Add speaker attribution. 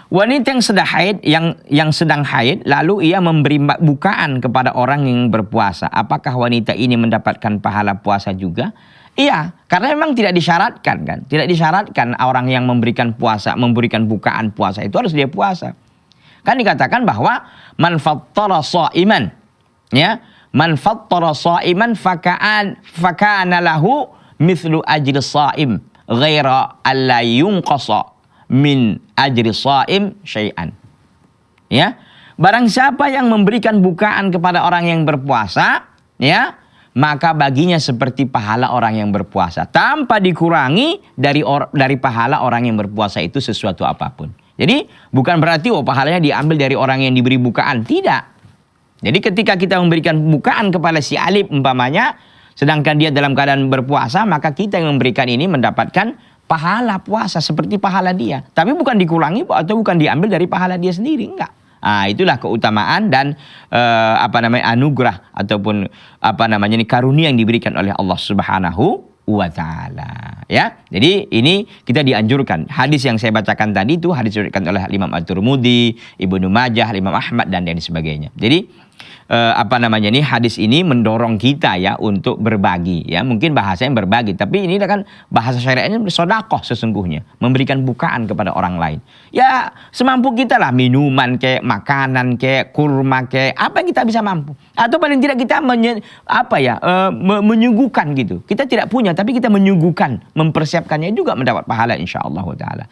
Speaker 1: Wanita yang sedang haid, yang sedang haid, lalu ia memberi bukaan kepada orang yang berpuasa. Apakah wanita ini mendapatkan pahala puasa juga? Iya, karena memang tidak disyaratkan kan. Tidak disyaratkan orang yang memberikan puasa, memberikan bukaan puasa itu harus dia puasa. Kan dikatakan bahwa man fattara sha'iman, ya, man fattara sha'iman fakana lahu mithlu ajri sha'im ghaira alla yunqasa min ajri sha'im syai'an. Ya, barang siapa yang memberikan bukaan kepada orang yang berpuasa, ya, maka baginya seperti pahala orang yang berpuasa tanpa dikurangi dari pahala orang yang berpuasa itu sesuatu apapun. Jadi bukan berarti pahalanya diambil dari orang yang diberi bukaan, tidak. Jadi ketika kita memberikan bukaan kepada si Alif umpamanya, sedangkan dia dalam keadaan berpuasa, maka kita yang memberikan ini mendapatkan pahala puasa seperti pahala dia. Tapi bukan dikurangi atau bukan diambil dari pahala dia sendiri, enggak. Nah, itulah keutamaan dan anugerah ataupun karunia yang diberikan oleh Allah Subhanahu wa taala, ya. Jadi ini kita dianjurkan. Hadis yang saya bacakan tadi itu hadis diriwayatkan oleh Imam At-Tirmidzi, Ibnu Majah, Imam Ahmad dan lain sebagainya. Jadi hadis ini mendorong kita ya untuk berbagi, ya. Mungkin bahasanya berbagi, tapi ini kan bahasa syariatnya sedekah sesungguhnya, memberikan bukaan kepada orang lain. Ya semampu kita lah, minuman kayak makanan kayak kurma kayak apa yang kita bisa mampu. Atau paling tidak kita menyuguhkan gitu. Kita tidak punya tapi kita menyuguhkan, mempersiapkannya juga mendapat pahala insyaallah taala.